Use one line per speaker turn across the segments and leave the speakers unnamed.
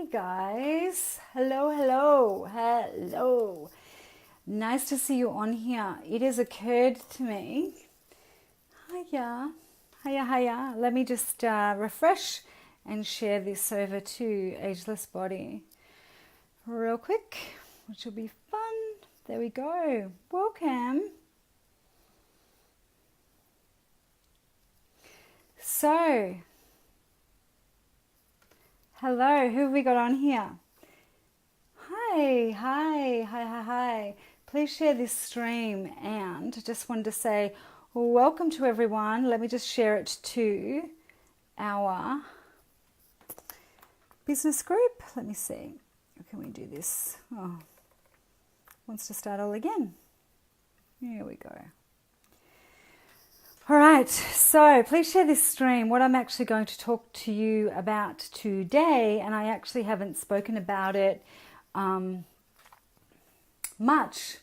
Hey guys, hello. Nice to see you on here. It has occurred to me. Hiya. Let me just refresh and share this over to Ageless Body real quick, which will be fun. There we go. Welcome. So, hello, who have we got on here? Hi. Please share this stream, and just wanted to say welcome to everyone. Let me just share it to our business group. Let me see. How can we do this? Oh, wants to start all again. Here we go. All right, so please share this stream. What I'm actually going to talk to you about today, and I actually haven't spoken about it much.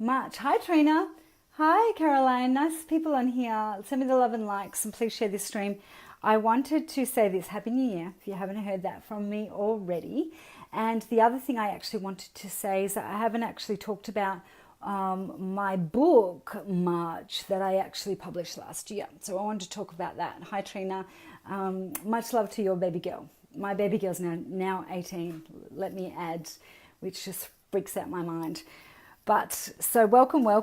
Hi, Trina. Hi, Caroline. Nice people on here. Send me the love and likes, and please share this stream. I wanted to say this. Happy New Year, if you haven't heard that from me already. And the other thing I actually wanted to say is that I haven't actually talked about my book much that I actually published last year. So I wanted to talk about that. Hi, Trina. Much love to your baby girl. My baby girl's now 18, let me add, which just freaks out my mind. But so welcome. I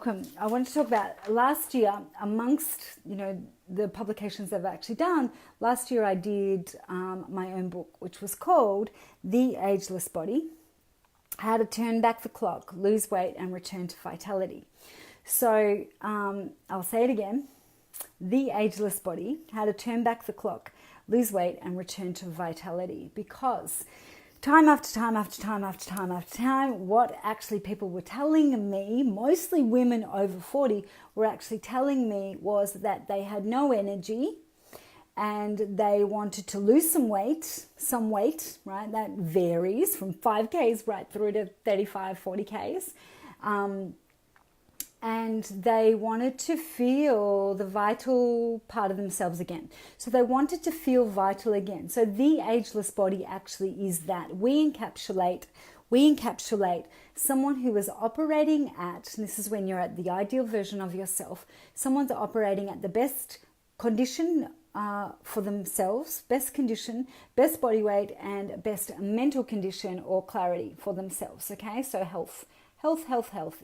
wanted to talk about last year, amongst the publications I've actually done. Last year I did my own book, which was called The Ageless Body: How to Turn Back the Clock, Lose Weight and Return to Vitality. So I'll say it again. The Ageless Body: How to Turn Back the Clock, Lose Weight and Return to Vitality. Because time after time, what actually people were telling me, mostly women over 40, were actually telling me was that they had no energy and they wanted to lose some weight, right? That varies from 5Ks right through to 35, 40Ks. And they wanted to feel the vital part of themselves again. So they wanted to feel vital again. So the Ageless Body actually is that. We encapsulate someone who is operating at, and this is when you're at the ideal version of yourself, someone's operating at the best condition for themselves, best condition, best body weight, and best mental condition or clarity for themselves. Okay, so health,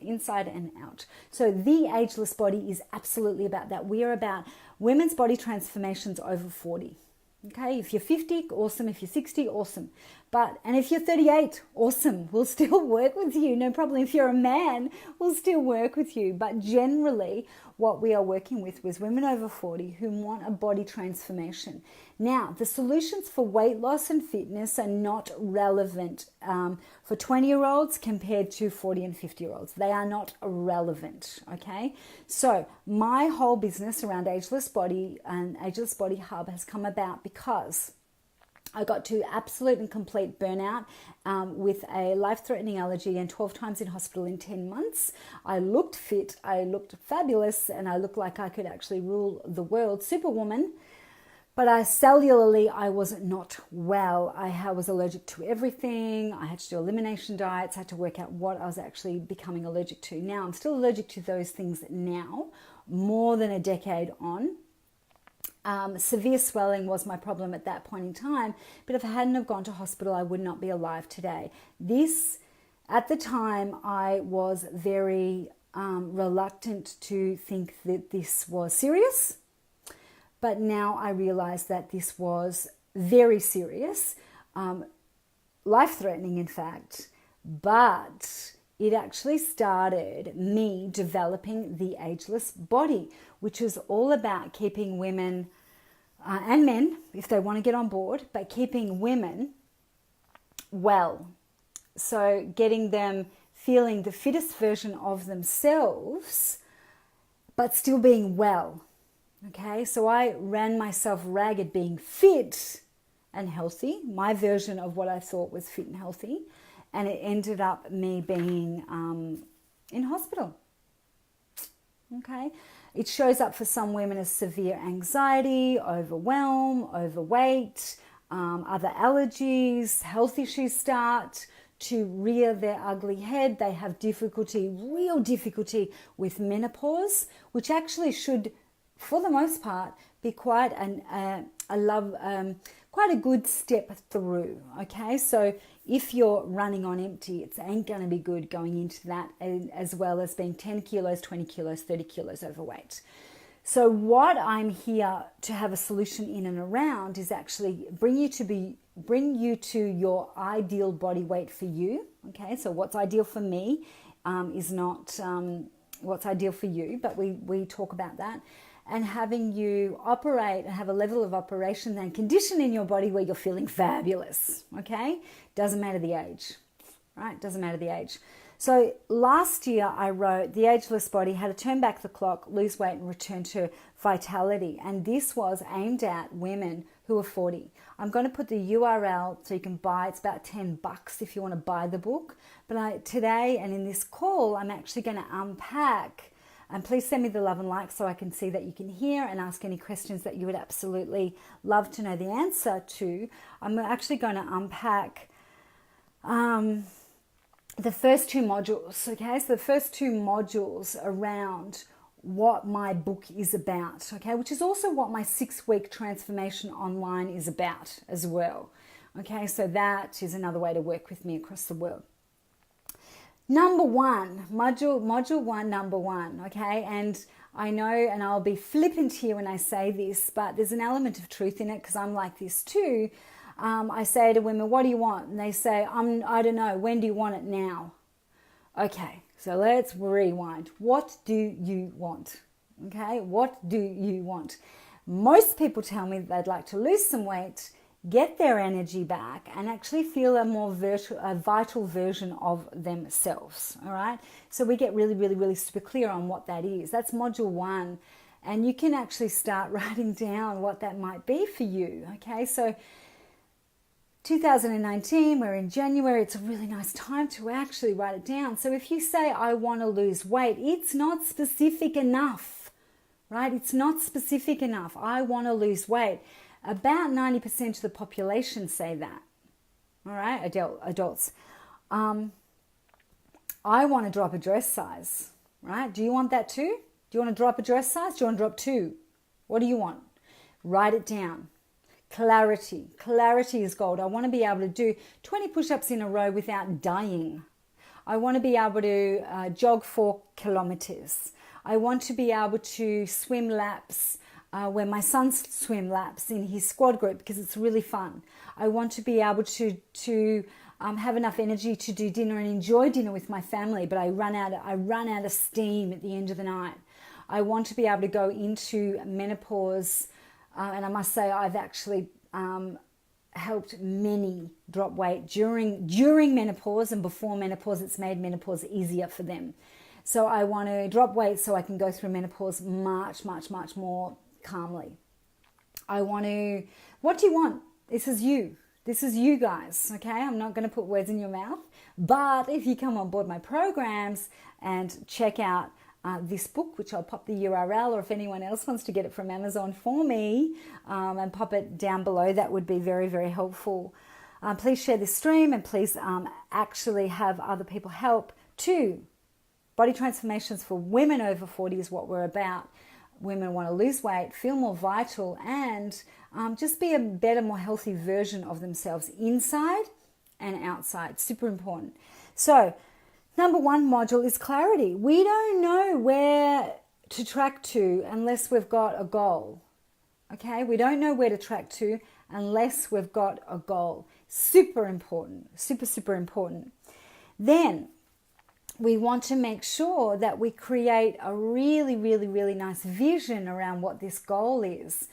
inside and out. So the Ageless Body is absolutely about that. We are about women's body transformations over 40. Okay, if you're 50, awesome. If you're 60, awesome. And if you're 38, awesome. We'll still work with you. No problem. If you're a man, we'll still work with you. But generally, what we are working with was women over 40 who want a body transformation. Now, the solutions for weight loss and fitness are not relevant for 20-year-olds compared to 40 and 50-year-olds. They are not relevant, okay? So my whole business around Ageless Body and Ageless Body Hub has come about because I got to absolute and complete burnout with a life-threatening allergy and 12 times in hospital in 10 months. I looked fit, I looked fabulous, and I looked like I could actually rule the world, superwoman. But cellularly, I was not well. I was allergic to everything. I had to do elimination diets. I had to work out what I was actually becoming allergic to. Now, I'm still allergic to those things now, more than a decade on. Severe swelling was my problem at that point in time, but if I hadn't have gone to hospital, I would not be alive today. At the time, I was very reluctant to think that this was serious, but now I realize that this was very serious, life-threatening in fact, but it actually started me developing the Ageless Body, which is all about keeping women and men, if they want to get on board, but keeping women well. So getting them feeling the fittest version of themselves, but still being well. Okay, so I ran myself ragged being fit and healthy, my version of what I thought was fit and healthy, and it ended up me being in hospital. Okay, it shows up for some women as severe anxiety, overwhelm, overweight, other allergies, health issues start to rear their ugly head. They have difficulty, real difficulty with menopause, which actually should, for the most part, be quite quite a good step through. Okay, so if you're running on empty, it ain't going to be good going into that, as well as being 10 kilos, 20 kilos, 30 kilos overweight. So what I'm here to have a solution in and around is actually bring you to your ideal body weight for you. Okay, so what's ideal for me is not what's ideal for you, but we talk about that. And having you operate and have a level of operation and condition in your body where you're feeling fabulous. Okay, doesn't matter the age, right? Doesn't matter the age. So last year I wrote The Ageless Body, How to Turn Back the Clock, Lose Weight and Return to Vitality. And this was aimed at women who are 40. I'm going to put the URL so you can buy. It's about $10 if you want to buy the book. But today and in this call, I'm actually going to unpack, and please send me the love and like so I can see that you can hear and ask any questions that you would absolutely love to know the answer to. I'm actually going to unpack the first two modules, okay? So the first two modules around what my book is about, okay? Which is also what my 6-week transformation online is about as well, okay? So that is another way to work with me across the world. Number one, module one, number one, okay? And I know, and I'll be flippant here when I say this, but there's an element of truth in it because I'm like this too. I say to women, what do you want? And they say, I don't know, when do you want it now? Okay, so let's rewind. What do you want? Okay, what do you want? Most people tell me that they'd like to lose some weight, get their energy back, and actually feel a more vital version of themselves, all right? So we get really, really, really super clear on what that is. That's module one, and you can actually start writing down what that might be for you, okay? So 2019, we're in January, it's a really nice time to actually write it down. So if you say, I want to lose weight, it's not specific enough, right? It's not specific enough. I want to lose weight. About 90% of the population say that, all right, adults. I want to drop a dress size, right? Do you want that too? Do you want to drop a dress size? Do you want to drop 2? What do you want? Write it down. Clarity is gold. I want to be able to do 20 push-ups in a row without dying. I want to be able to jog 4 kilometers. I want to be able to swim laps where my son swim laps in his squad group because it's really fun. I want to be able to have enough energy to do dinner and enjoy dinner with my family, but I run out of steam at the end of the night. I want to be able to go into menopause. And I must say, I've actually helped many drop weight during menopause and before menopause. It's made menopause easier for them. So I want to drop weight so I can go through menopause much, much, much more calmly. What do you want? This is you. This is you guys, okay? I'm not going to put words in your mouth. But if you come on board my programs and check out this book, which I'll pop the URL, or if anyone else wants to get it from Amazon for me and pop it down below, that would be very, very helpful. Please share this stream and please actually have other people help too. Body transformations for women over 40 is what we're about. Women want to lose weight, feel more vital, and just be a better, more healthy version of themselves inside and outside. Super important. So, number one module is clarity. We don't know where to track to unless we've got a goal. Okay? We don't know where to track to unless we've got a goal. Super important. Super, super important. Then we want to make sure that we create a really, really, really nice vision around what this goal is.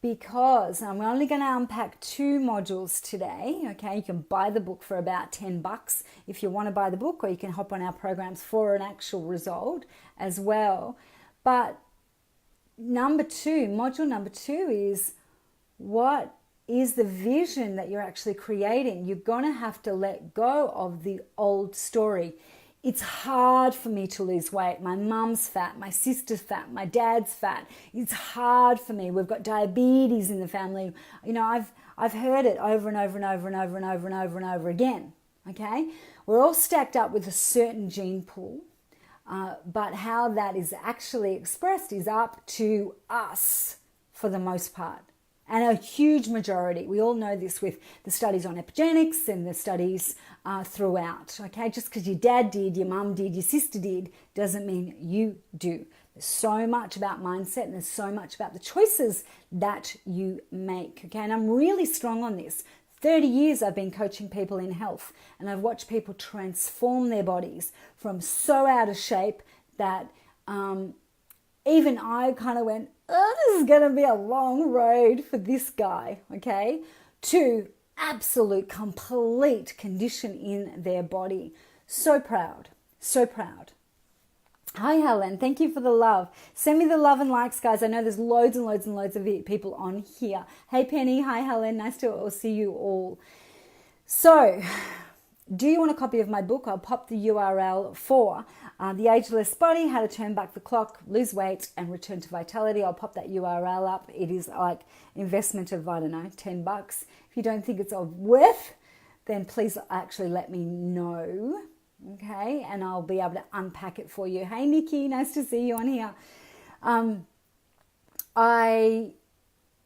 Because we're only going to unpack 2 modules today, okay? You can buy the book for about $10 if you want to buy the book, or you can hop on our programs for an actual result as well. But module number two is, what is the vision that you're actually creating? You're going to have to let go of the old story. It's hard for me to lose weight. My mum's fat, my sister's fat, my dad's fat. It's hard for me. We've got diabetes in the family. You know, I've heard it over and over and over and over and over and over and over again. Okay? We're all stacked up with a certain gene pool, but how that is actually expressed is up to us for the most part. And a huge majority, we all know this with the studies on epigenetics and the studies throughout, okay? Just because your dad did, your mum did, your sister did, doesn't mean you do. There's so much about mindset and there's so much about the choices that you make, okay? And I'm really strong on this. 30 years I've been coaching people in health, and I've watched people transform their bodies from so out of shape that even I kind of went, oh, this is going to be a long road for this guy, okay, to absolute, complete condition in their body. So proud, so proud. Hi, Helen. Thank you for the love. Send me the love and likes, guys. I know there's loads and loads and loads of people on here. Hey, Penny. Hi, Helen. Nice to see you all. So, do you want a copy of my book? I'll pop the URL for The Ageless Body, How to Turn Back the Clock, Lose Weight and Return to Vitality. I'll pop that URL up. It is like investment of, I don't know, $10. If you don't think it's of worth, then please actually let me know. Okay, and I'll be able to unpack it for you. Hey, Nikki, nice to see you on here. I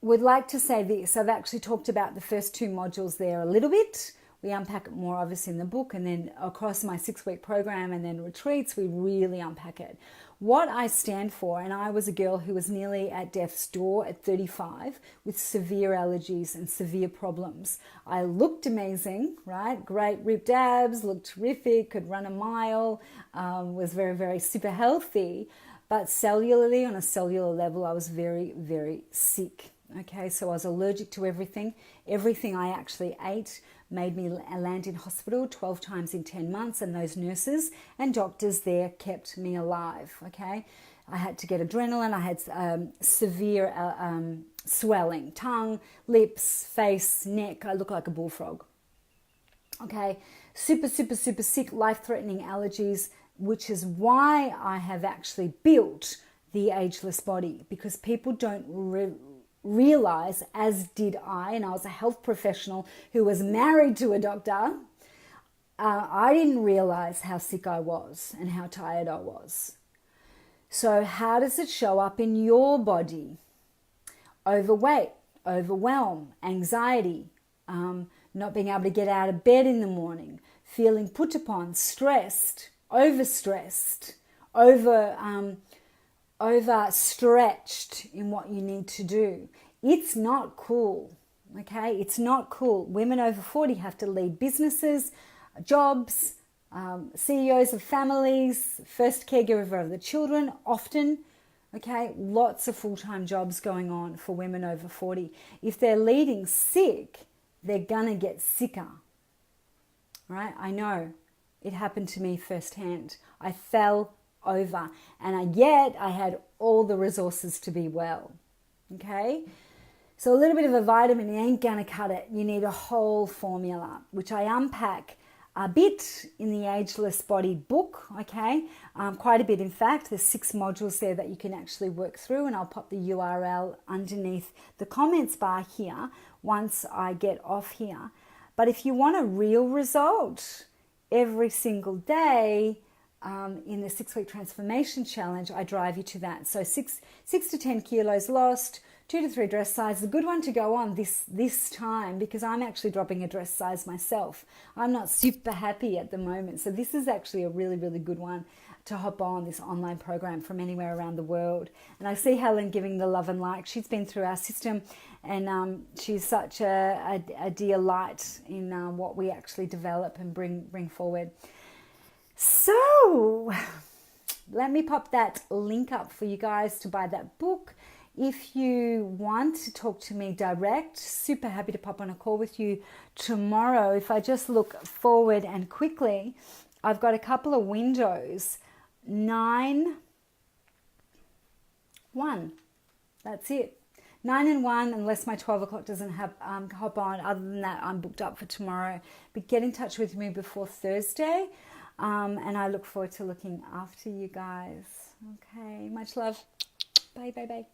would like to say this. I've actually talked about the first two modules there a little bit. We unpack it more obviously in the book, and then across my 6-week program and then retreats, we really unpack it. What I stand for, and I was a girl who was nearly at death's door at 35 with severe allergies and severe problems. I looked amazing, right? Great ripped abs, looked terrific, could run a mile, was very, very super healthy. But cellularly, on a cellular level, I was very, very sick. Okay, so I was allergic to everything. Everything I actually ate made me land in hospital 12 times in 10 months, and those nurses and doctors there kept me alive, okay? I had to get adrenaline. I had severe swelling, tongue, lips, face, neck. I look like a bullfrog, okay? Super, super, super sick, life-threatening allergies, which is why I have actually built the Ageless Body, because people don't realize, as did I, and I was a health professional who was married to a doctor, I didn't realize how sick I was and how tired I was. So how does it show up in your body? Overweight, overwhelm, anxiety, not being able to get out of bed in the morning, feeling put upon, stressed, overstressed, overstretched in what you need to do. It's not cool, okay? It's not cool. Women over 40 have to lead businesses, jobs, CEOs of families, first caregiver of the children, often, okay? Lots of full-time jobs going on for women over 40. If they're leading sick, they're gonna get sicker, right? I know. It happened to me firsthand. I fell over, and yet I had all the resources to be well, okay? So a little bit of a vitamin ain't gonna cut it. You need a whole formula, which I unpack a bit in the Ageless Body book, okay? Quite a bit, in fact. There's 6 modules there that you can actually work through, and I'll pop the URL underneath the comments bar here once I get off here. But if you want a real result every single day, in the 6-week transformation challenge, I drive you to that. So 6 to 10 kilos lost, 2 to 3 dress sizes. A good one to go on this time, because I'm actually dropping a dress size myself. I'm not super happy at the moment. So this is actually a really, really good one to hop on, this online program from anywhere around the world. And I see Helen giving the love and like. She's been through our system, and she's such a dear light in what we actually develop and bring forward. So let me pop that link up for you guys to buy that book. If you want to talk to me direct, super happy to pop on a call with you tomorrow. If I just look forward and quickly, I've got a couple of windows. 9, 1. That's it. 9 and 1, unless my 12 o'clock doesn't have hop on. Other than that, I'm booked up for tomorrow. But get in touch with me before Thursday. And I look forward to looking after you guys. Okay, much love. Bye, bye, bye.